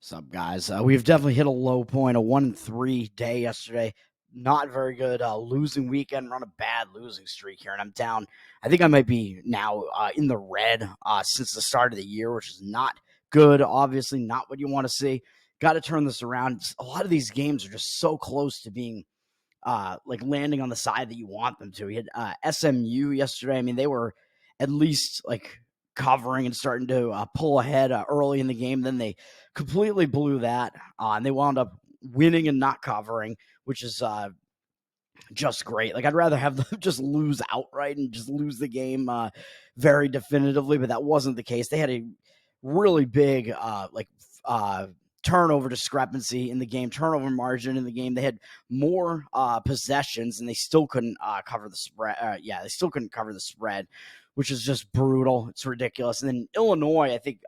What's up, guys? We've definitely hit a low point, a 1-3 day yesterday. Not very good. Losing weekend, run a bad losing streak here, and I'm down. I think I might be now in the red since the start of the year, which is not good. Obviously, not what you want to see. Got to turn this around. A lot of these games are just so close to being like landing on the side that you want them to. We had SMU yesterday. I mean, they were at least like covering and starting to pull ahead early in the game. Then they completely blew that, and they wound up winning and not covering, which is just great. Like, I'd rather have them just lose outright and just lose the game very definitively, but that wasn't the case. They had a really big turnover discrepancy in the game, turnover margin in the game. They had more possessions, and they still couldn't cover the spread. They still couldn't cover the spread, which is just brutal. It's ridiculous. And then Illinois, I think,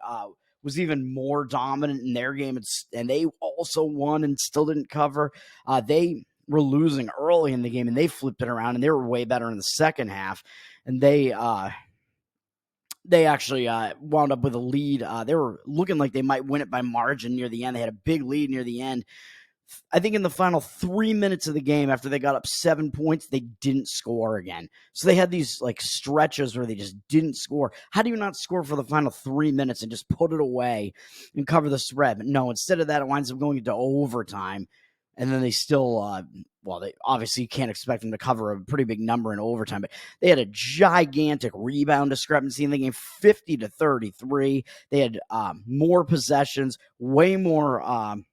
was even more dominant in their game, and they also won and still didn't cover. They were losing early in the game, and they flipped it around, and they were way better in the second half. And they actually wound up with a lead. They were looking like they might win it by margin near the end. They had a big lead near the end. I think in the final 3 minutes of the game, after they got up 7 points, they didn't score again. So they had these like stretches where they just didn't score. How do you not score for the final 3 minutes and just put it away and cover the spread? But no, instead of that, it winds up going into overtime. And then they still, they obviously can't expect them to cover a pretty big number in overtime, but they had a gigantic rebound discrepancy in the game, 50-33. They had more possessions, way more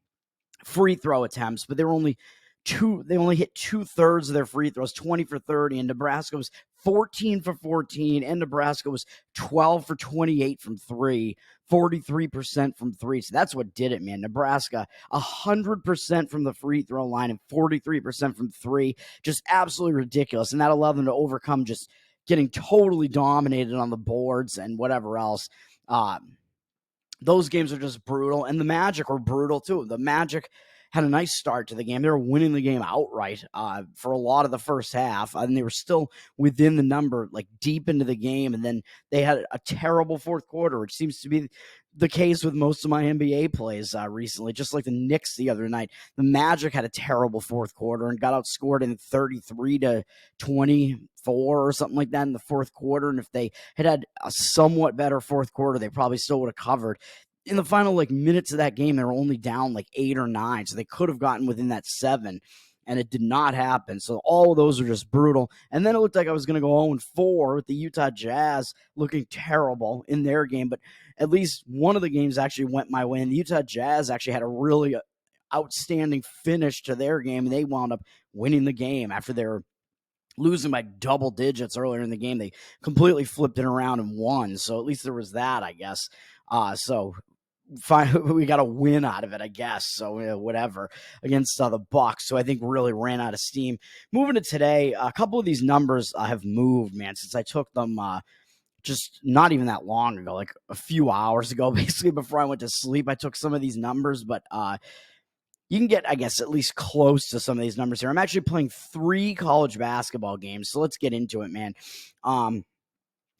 free throw attempts, but they only hit 2/3 of their free throws, 20 for 30, and Nebraska was 14 for 14, and Nebraska was 12 for 28 from three, 43% from three. So that's what did it, man. Nebraska, 100% from the free throw line and 43% from three. Just absolutely ridiculous. And that allowed them to overcome just getting totally dominated on the boards and whatever else. Those games are just brutal, and the Magic were brutal too. The Magic had a nice start to the game. They were winning the game outright for a lot of the first half, and they were still within the number, like deep into the game. And then they had a terrible fourth quarter, which seems to be the case with most of my NBA plays recently, just like the Knicks the other night. The Magic had a terrible fourth quarter and got outscored in 33-24 or something like that in the fourth quarter. And if they had a somewhat better fourth quarter, they probably still would have covered. In the final minutes of that game, they were only down 8 or 9, so they could have gotten within that 7, and it did not happen. So all of those are just brutal. And then it looked like I was going to go 0-4 with the Utah Jazz looking terrible in their game, but at least one of the games actually went my way, and the Utah Jazz actually had a really outstanding finish to their game, and they wound up winning the game after they were losing by double digits earlier in the game. They completely flipped it around and won, so at least there was that, I guess. We got a win out of it, I guess. So whatever, against the Bucks. So I think really ran out of steam. Moving to today, a couple of these numbers have moved, man, since I took them just not even that long ago, like a few hours ago, basically before I went to sleep. I took some of these numbers, but you can get, I guess, at least close to some of these numbers here. I'm actually playing 3 college basketball games, so let's get into it, man.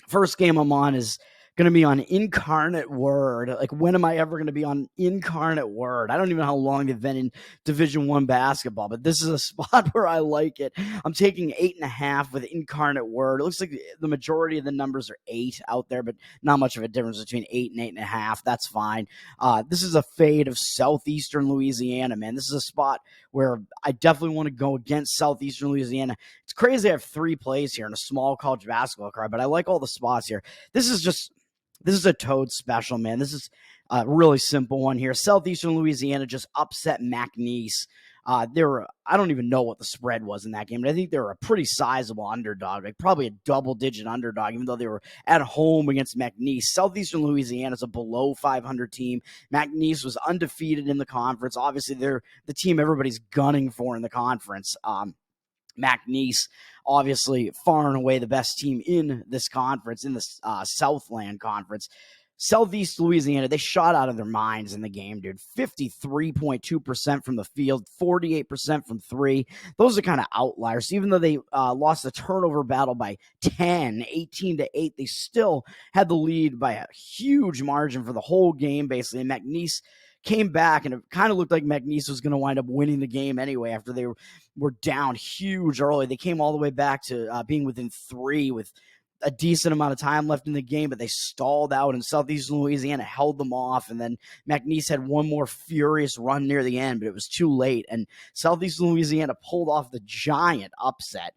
First game I'm on is going to be on Incarnate Word. Like, when am I ever going to be on Incarnate Word? I don't even know how long they've been in Division I basketball, but this is a spot where I like it. I'm taking 8.5 with Incarnate Word. It looks like the majority of the numbers are 8 out there, but not much of a difference between 8 and 8.5. That's fine. This is a fade of Southeastern Louisiana, man. This is a spot where I definitely want to go against Southeastern Louisiana. It's crazy I have 3 plays here in a small college basketball card, but I like all the spots here. This is a toad special, man. This is a really simple one here. Southeastern Louisiana just upset McNeese. I don't even know what the spread was in that game, but I think they were a pretty sizable underdog, like probably a double-digit underdog, even though they were at home against McNeese. Southeastern Louisiana is a below 500 team. McNeese was undefeated in the conference. Obviously, they're the team everybody's gunning for in the conference. McNeese, obviously, far and away the best team in this conference, in the Southland Conference. Southeast Louisiana, they shot out of their minds in the game, dude. 53.2% from the field, 48% from three. Those are kind of outliers. Even though they lost the turnover battle by 10, 18-8, they still had the lead by a huge margin for the whole game, basically. And McNeese came back, and it kind of looked like McNeese was going to wind up winning the game anyway after they were down huge early. They came all the way back to being within 3 with a decent amount of time left in the game, but they stalled out, and Southeastern Louisiana held them off. And then McNeese had one more furious run near the end, but it was too late. And Southeastern Louisiana pulled off the giant upset.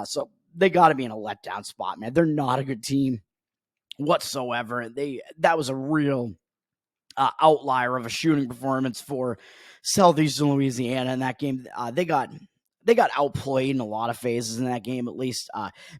So they got to be in a letdown spot, man. They're not a good team whatsoever. That was a real outlier of a shooting performance for Southeastern Louisiana in that game. They got outplayed in a lot of phases in that game, at least.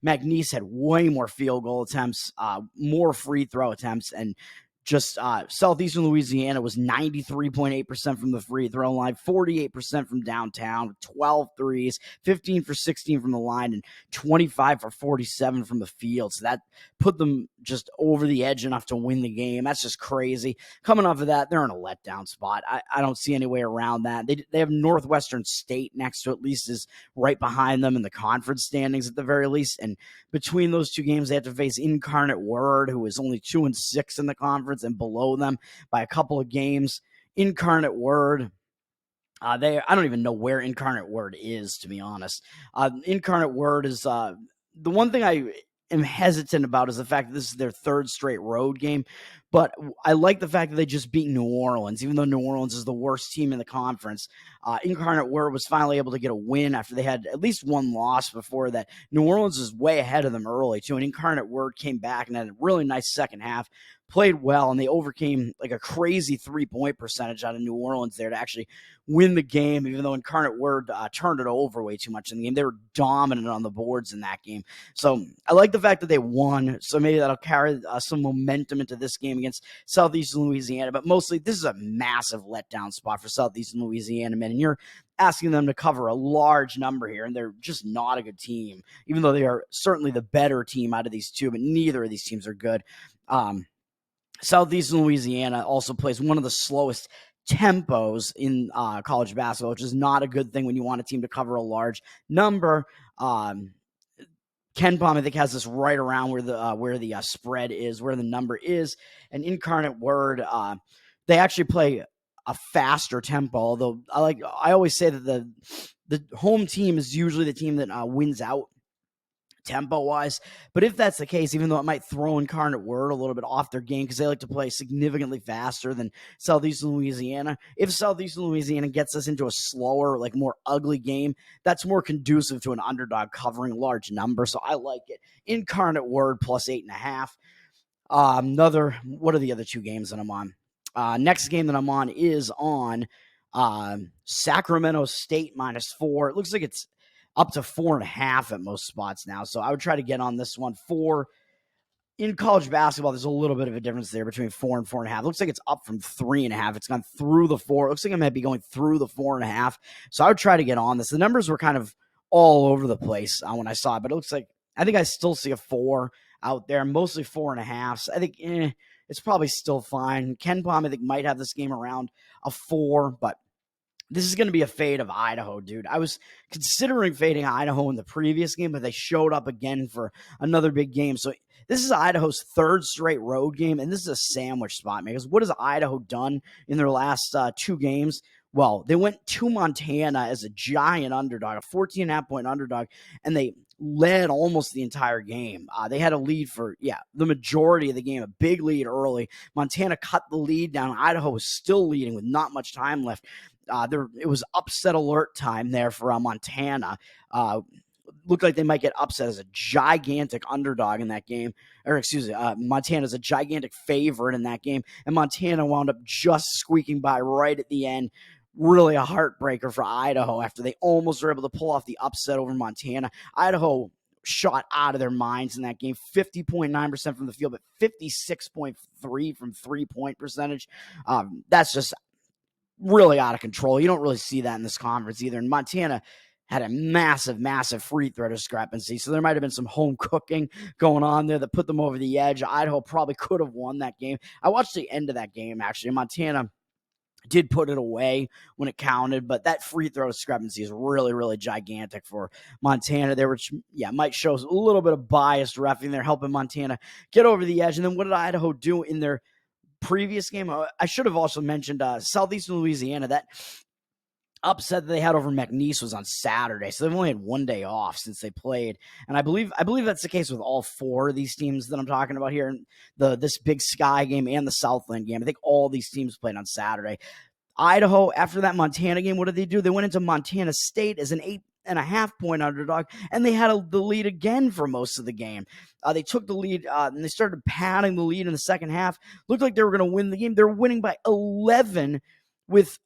McNeese had way more field goal attempts, more free throw attempts, and just Southeastern Louisiana was 93.8% from the free throw line, 48% from downtown, with 12 threes, 15 for 16 from the line, and 25 for 47 from the field. So that put them just over the edge enough to win the game. That's just crazy. Coming off of that, they're in a letdown spot. I don't see any way around that. They have Northwestern State next to, at least, is right behind them in the conference standings at the very least. And between those two games, they have to face Incarnate Word, who is only 2-6 in the conference and below them by a couple of games. Incarnate Word, I don't even know where Incarnate Word is, to be honest. Incarnate Word is the one thing I am hesitant about is the fact that this is their 3rd straight road game. But I like the fact that they just beat New Orleans, even though New Orleans is the worst team in the conference. Incarnate Word was finally able to get a win after they had at least one loss before that. New Orleans is way ahead of them early, too, and Incarnate Word came back and had a really nice second half, played well, and they overcame like a crazy 3-point percentage out of New Orleans there to actually win the game, even though Incarnate Word turned it over way too much in the game. They were dominant on the boards in that game. So I like the fact that they won, so maybe that'll carry some momentum into this game against Southeastern Louisiana, but mostly this is a massive letdown spot for Southeastern Louisiana, man, and you're asking them to cover a large number here, and they're just not a good team, even though they are certainly the better team out of these two, but neither of these teams are good. Southeastern Louisiana also plays one of the slowest tempos in college basketball, which is not a good thing when you want a team to cover a large number. KenPom, I think, has this right around where the spread is, where the number is. And Incarnate Word, they actually play a faster tempo. Although I always say that the home team is usually the team that wins out tempo-wise. But if that's the case, even though it might throw Incarnate Word a little bit off their game because they like to play significantly faster than Southeastern Louisiana, if Southeastern Louisiana gets us into a slower, like more ugly game, that's more conducive to an underdog covering a large number. So I like it. Incarnate Word plus 8.5. What are the other two games that I'm on? Next game that I'm on is on Sacramento State -4. It looks like it's up to 4.5 at most spots now. So I would try to get on this one. In college basketball, there's a little bit of a difference there between 4 and 4.5. Looks like it's up from 3.5. It's gone through the 4. It looks like it might be going through the 4.5. So I would try to get on this. The numbers were kind of all over the place when I saw it, but it looks like I think I still see a 4 out there, mostly 4.5. So I think it's probably still fine. KenPom, I think, might have this game around a 4, but this is going to be a fade of Idaho, dude. I was considering fading Idaho in the previous game, but they showed up again for another big game. So this is Idaho's 3rd straight road game, and this is a sandwich spot, man. Because what has Idaho done in their last 2 games? Well, they went to Montana as a giant underdog, a 14.5-point underdog, and they led almost the entire game. They had a lead for, the majority of the game, a big lead early. Montana cut the lead down. Idaho was still leading with not much time left. It was upset alert time there for Montana. Looked like they might get upset as a gigantic underdog in that game. Montana's a gigantic favorite in that game. And Montana wound up just squeaking by right at the end. Really a heartbreaker for Idaho after they almost were able to pull off the upset over Montana. Idaho shot out of their minds in that game, 50.9% from the field, but 56.3% from 3-point percentage. That's just really out of control. You don't really see that in this conference either. And Montana had a massive, massive free throw discrepancy. So there might have been some home cooking going on there that put them over the edge. Idaho probably could have won that game. I watched the end of that game, actually. Montana did put it away when it counted, but that free throw discrepancy is really, really gigantic for Montana. There, which might show a little bit of biased reffing there, helping Montana get over the edge. And then what did Idaho do in their previous game, I should have also mentioned Southeastern Louisiana. That upset that they had over McNeese was on Saturday, so they've only had one day off since they played, and I believe that's the case with all four of these teams that I'm talking about here. This Big Sky game and the Southland game, I think all these teams played on Saturday. Idaho, after that Montana game, what did they do? They went into Montana State as an 8.5-point underdog, and they had the lead again for most of the game. They took the lead, and they started padding the lead in the second half. Looked like they were going to win the game. They're winning by 11 with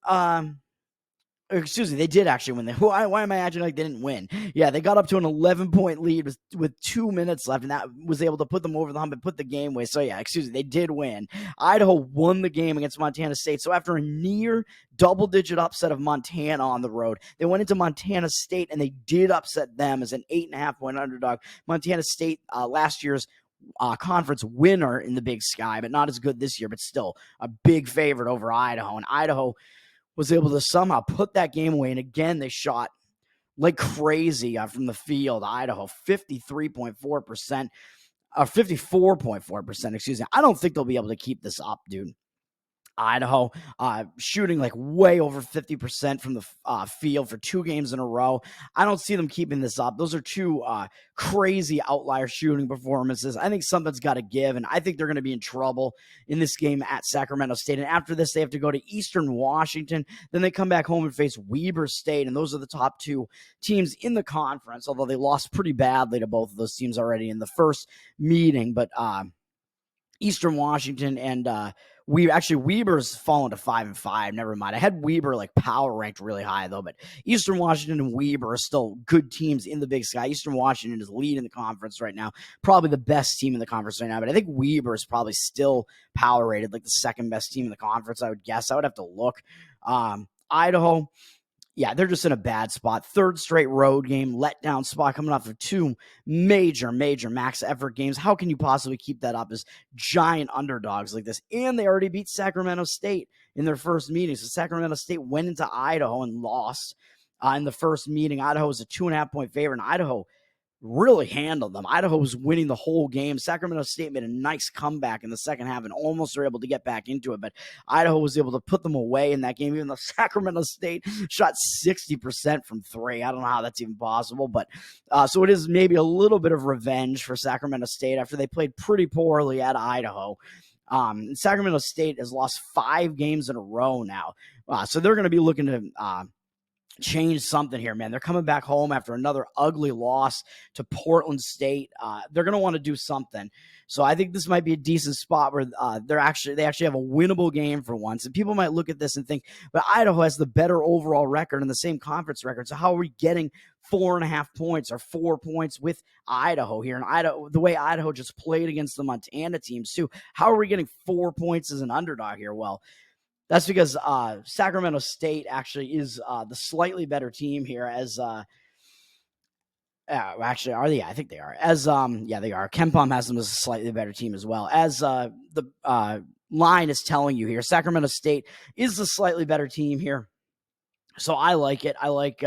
excuse me, they did actually win. Why am I acting like they didn't win? Yeah, they got up to an 11-point lead with 2 minutes left, and that was able to put them over the hump and put the game away. So, yeah, excuse me, they did win. Idaho won the game against Montana State. So, after a near double-digit upset of Montana on the road, they went into Montana State, and they did upset them as an 8.5-point underdog. Montana State, last year's conference winner in the Big Sky, but not as good this year, but still a big favorite over Idaho. And Idaho was able to somehow put that game away. And again, they shot like crazy from the field. Idaho, 53.4%, or 54.4%, excuse me. I don't think they'll be able to keep this up, dude. Idaho shooting like way over 50% from the field for 2 games in a row. I don't see them keeping this up. Those are 2 crazy outlier shooting performances. I think something's got to give, and I think they're going to be in trouble in this game at Sacramento State. And after this, they have to go to Eastern Washington. Then they come back home and face Weber State, and those are the top 2 teams in the conference, although they lost pretty badly to both of those teams already in the first meeting. But Eastern Washington and Weber's fallen to 5-5. Never mind. I had Weber like power ranked really high though, but Eastern Washington and Weber are still good teams in the Big Sky. Eastern Washington is leading the conference right now, probably the best team in the conference right now. But I think Weber is probably still power rated like the second best team in the conference. I would guess. I would have to look. Idaho. Yeah, they're just in a bad spot. 3rd straight road game, letdown spot, coming off of 2 major max effort games. How can you possibly keep that up as giant underdogs like this? And they already beat Sacramento State in their first meeting. So Sacramento State went into Idaho and lost in the first meeting. Idaho was a 2.5-point favorite, and Idaho really handled them. Idaho was winning the whole game. Sacramento State made a nice comeback in the second half and almost were able to get back into it, but Idaho was able to put them away in that game, even though Sacramento State shot 60% from 3. I don't know how that's even possible, but so it is maybe a little bit of revenge for Sacramento State after they played pretty poorly at Idaho. Sacramento State has lost 5 games in a row now, so they're going to be looking to change something here, man. They're coming back home after another ugly loss to Portland State. They're going to want to do something. So I think this might be a decent spot where they actually have a winnable game for once. And people might look at this and think, but Idaho has the better overall record and the same conference record. So how are we getting 4.5 points or 4 points with Idaho here? And Idaho, the way Idaho just played against the Montana teams too, how are we getting 4 points as an underdog here? Well, that's because Sacramento State actually is the slightly better team here as actually, are they? I think they are. As yeah, they are. KenPom has them as a slightly better team as well. As the line is telling you here, Sacramento State is the slightly better team here. So I like it. I like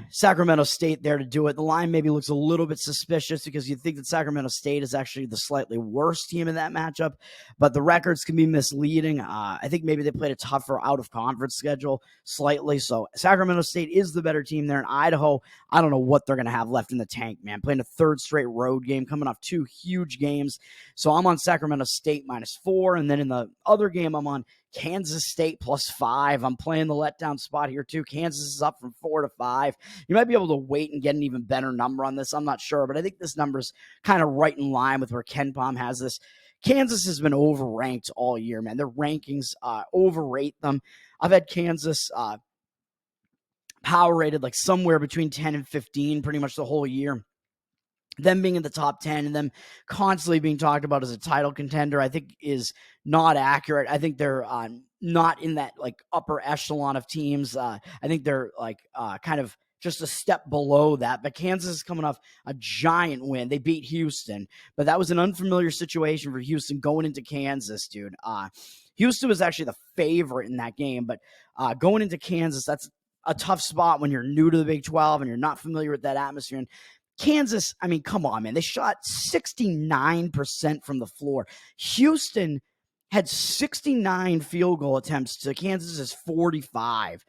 Sacramento State there to do it. The line maybe looks a little bit suspicious because you think that Sacramento State is actually the slightly worse team in that matchup, but the records can be misleading. I think maybe they played a tougher out-of-conference schedule slightly, so Sacramento State is the better team there. In Idaho, I don't know what they're going to have left in the tank, man. Playing a 3rd straight road game, coming off 2 huge games, so I'm on Sacramento State -4, and then in the other game, I'm on Kansas State +5. I'm playing the letdown spot here too. Kansas is up from 4 to 5. You might be able to wait and get an even better number on this. I'm not sure, but I think this number's kind of right in line with where KenPom has this. Kansas has been overranked all year, man. Their rankings overrate them. I've had Kansas power rated like somewhere between 10 and 15 pretty much the whole year. Them being in the top 10 and them constantly being talked about as a title contender, I think is not accurate. I think they're not in that like upper echelon of teams. I think they're like kind of just a step below that. But Kansas is coming off a giant win. They beat Houston, but that was an unfamiliar situation for Houston going into Kansas, dude. Houston was actually the favorite in that game, but going into Kansas, that's a tough spot when you're new to the Big 12 and you're not familiar with that atmosphere. And Kansas, I mean, come on, man. They shot 69% from the floor. Houston had 69 field goal attempts to Kansas's 45.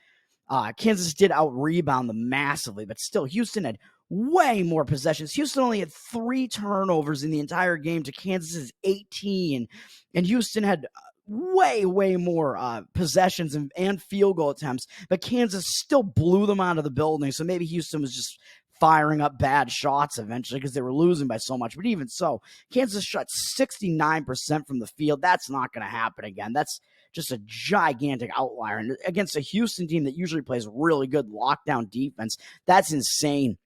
Kansas did out-rebound them massively, but still, Houston had way more possessions. Houston only had 3 turnovers in the entire game to Kansas's 18, and Houston had way more possessions and field goal attempts, but Kansas still blew them out of the building. So maybe Houston was just firing up bad shots eventually because they were losing by so much. But even so, Kansas shot 69% from the field. That's not going to happen again. That's just a gigantic outlier. And against a Houston team that usually plays really good lockdown defense, that's insane.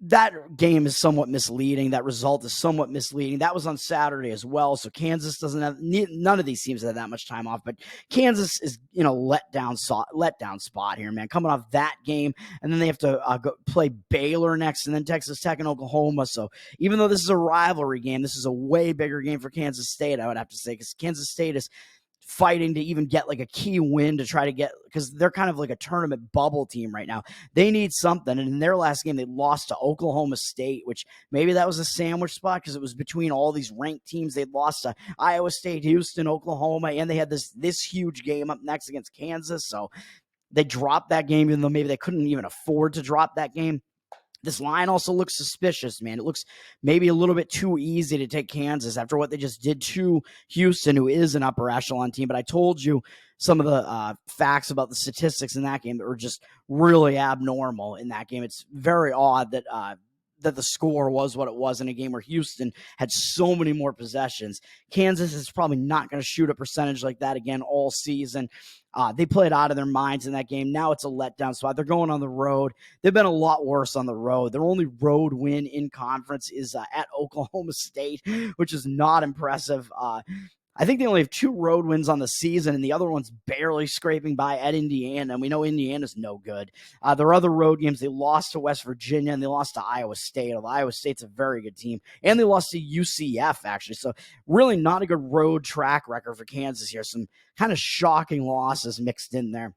That game is somewhat misleading. That result is somewhat misleading. That was on Saturday as well. So Kansas doesn't have, none of these teams have that much time off, but Kansas is, letdown spot here, man, coming off that game. And then they have to go play Baylor next and then Texas Tech and Oklahoma. So even though this is a rivalry game, this is a way bigger game for Kansas State, I would have to say, because Kansas State is fighting to even get like a key win to try to get, because they're kind of like a tournament bubble team right now. They need something. And in their last game, they lost to Oklahoma State, which maybe that was a sandwich spot because it was between all these ranked teams. They'd lost to Iowa State, Houston, Oklahoma, and they had this huge game up next against Kansas. So they dropped that game, even though maybe they couldn't even afford to drop that game. This line also looks suspicious, man. It looks maybe a little bit too easy to take Kansas after what they just did to Houston, who is an upper echelon team. But I told you some of the facts about the statistics in that game that were just really abnormal in that game. It's very odd that the score was what it was in a game where Houston had so many more possessions. Kansas is probably not going to shoot a percentage like that again all season. They played out of their minds in that game. Now it's a letdown spot. They're going on the road. They've been a lot worse on the road. Their only road win in conference is at Oklahoma State, which is not impressive. I think they only have 2 road wins on the season, and the other one's barely scraping by at Indiana, and we know Indiana's no good. Their other road games, they lost to West Virginia, and they lost to Iowa State. Iowa State's a very good team, and they lost to UCF, actually. So really not a good road track record for Kansas here. Some kind of shocking losses mixed in there.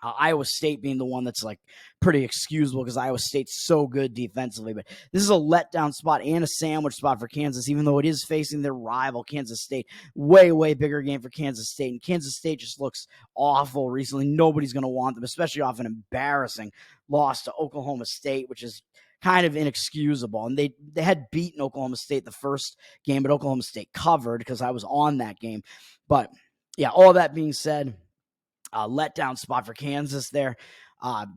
Iowa State being the one that's like pretty excusable because Iowa State's so good defensively. But this is a letdown spot and a sandwich spot for Kansas, even though it is facing their rival, Kansas State. Way bigger game for Kansas State. And Kansas State just looks awful recently. Nobody's going to want them, especially off an embarrassing loss to Oklahoma State, which is kind of inexcusable. And they had beaten Oklahoma State the first game, but Oklahoma State covered because I was on that game. But yeah, all that being said, letdown spot for Kansas there.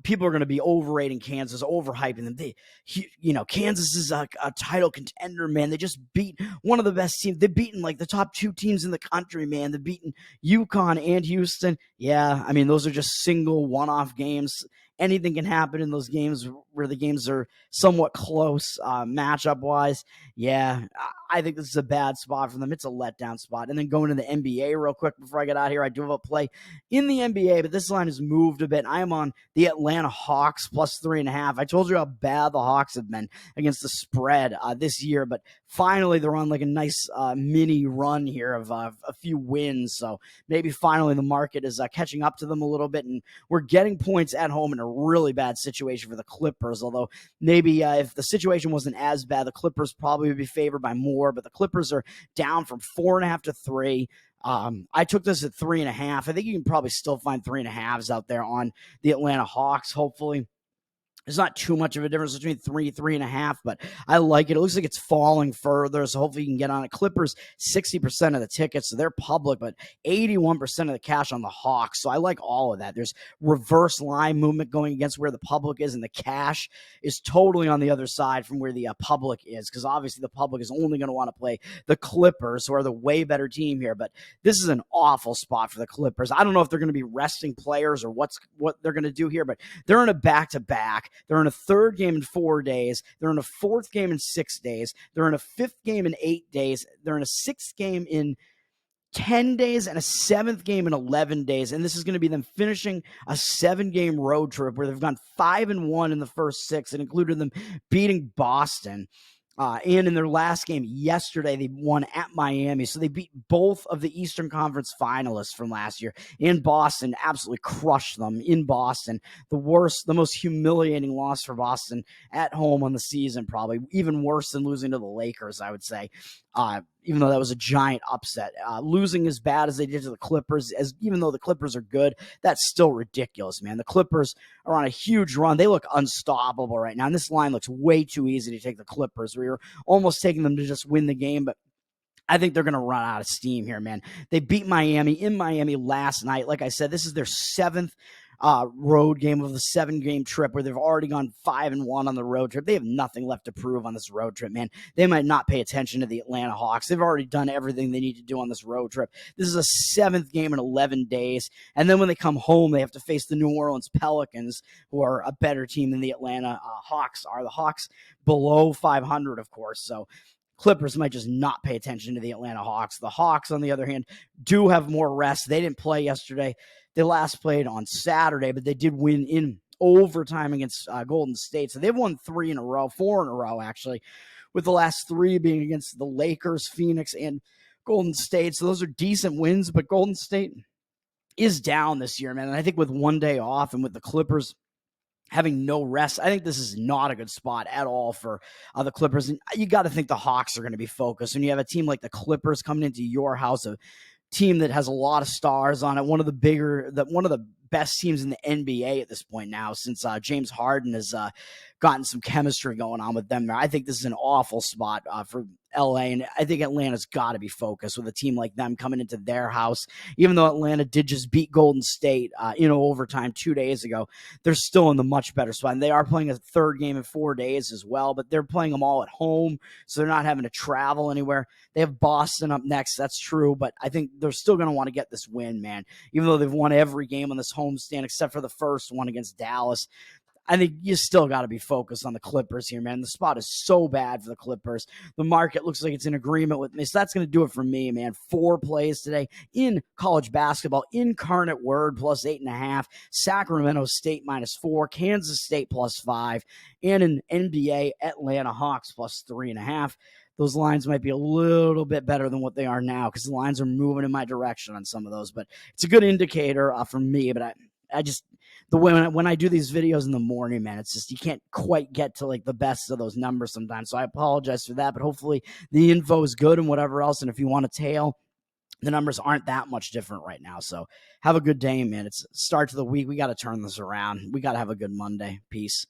People are going to be overrating Kansas, overhyping them. Kansas is a title contender, man. They just beat one of the best teams. They've beaten like the top 2 teams in the country, man. They've beaten UConn and Houston. Yeah, I mean, those are just single one-off games. Anything can happen in those games where the games are somewhat close matchup-wise. Yeah, I think this is a bad spot for them. It's a letdown spot. And then going to the NBA real quick before I get out of here, I do have a play in the NBA, but this line has moved a bit. I am on the Atlanta Hawks plus 3.5. I told you how bad the Hawks have been against the spread this year, but finally they're on like a nice mini run here of a few wins. So maybe finally the market is catching up to them a little bit, and we're getting points at home in a really bad situation for the Clippers. Although maybe if the situation wasn't as bad, the Clippers probably would be favored by more, but the Clippers are down from 4.5 to 3. I took this at 3.5. I think you can probably still find 3.5s out there on the Atlanta Hawks, hopefully. There's not too much of a difference between 3.5, but I like it. It looks like it's falling further, so hopefully you can get on it. Clippers, 60% of the tickets, so they're public, but 81% of the cash on the Hawks, so I like all of that. There's reverse line movement going against where the public is, and the cash is totally on the other side from where the public is, because obviously the public is only going to want to play the Clippers, who are the way better team here, but this is an awful spot for the Clippers. I don't know if they're going to be resting players or what they're going to do here, but they're in a back-to-back. They're in a 3rd game in 4 days. They're in a 4th game in 6 days. They're in a 5th game in 8 days. They're in a 6th game in 10 days and a 7th game in 11 days. And this is going to be them finishing a 7-game road trip where they've gone 5-1 in the first 6. It included them beating Boston. And in their last game yesterday, they won at Miami. So they beat both of the Eastern Conference finalists from last year in Boston, absolutely crushed them in Boston. The most humiliating loss for Boston at home on the season, probably even worse than losing to the Lakers, I would say. even though that was a giant upset. Losing as bad as they did to the Clippers, even though the Clippers are good, that's still ridiculous, man. The Clippers are on a huge run. They look unstoppable right now, and this line looks way too easy to take the Clippers. We were almost taking them to just win the game, but I think they're going to run out of steam here, man. They beat Miami in Miami last night. Like I said, this is their seventh road game of the 7-game trip where they've already gone 5-1 on the road trip. They have nothing left to prove on this road trip, man. They might not pay attention to the Atlanta Hawks. They've already done everything they need to do on this road trip. This is a 7th game in 11 days. And then when they come home, they have to face the New Orleans Pelicans, who are a better team than the Atlanta Hawks are. The Hawks below 500, of course. So Clippers might just not pay attention to the Atlanta Hawks. The Hawks, on the other hand, do have more rest. They didn't play yesterday. They last played on Saturday, but they did win in overtime against Golden State. So they've won 4 in a row, actually, with the last 3 being against the Lakers, Phoenix, and Golden State. So those are decent wins, but Golden State is down this year, man. And I think with one day off and with the Clippers having no rest, I think this is not a good spot at all for the Clippers. And you got to think the Hawks are going to be focused. When you have a team like the Clippers coming into your house, a team that has a lot of stars on it, one of the best teams in the NBA at this point now, since James Harden has gotten some chemistry going on with them. I think this is an awful spot for LA, and I think Atlanta's got to be focused with a team like them coming into their house. Even though Atlanta did just beat Golden State in overtime 2 days ago, they're still in the much better spot. And they are playing a 3rd game in 4 days as well, but they're playing them all at home, so they're not having to travel anywhere. They have Boston up next, that's true, but I think they're still going to want to get this win, man. Even though they've won every game on this homestand except for the first one against Dallas, I think you still got to be focused on the Clippers here, man. The spot is so bad for the Clippers. The market looks like it's in agreement with me. So that's going to do it for me, man. 4 plays today in college basketball. Incarnate Word plus 8.5. Sacramento State -4. Kansas State +5. And an NBA Atlanta Hawks plus 3.5. Those lines might be a little bit better than what they are now because the lines are moving in my direction on some of those. But it's a good indicator for me. But I just, the way when I do these videos in the morning, man, it's just you can't quite get to like the best of those numbers sometimes. So I apologize for that. But hopefully the info is good and whatever else. And if you want to tail, the numbers aren't that much different right now. So have a good day, man. It's start to the week. We got to turn this around. We got to have a good Monday. Peace.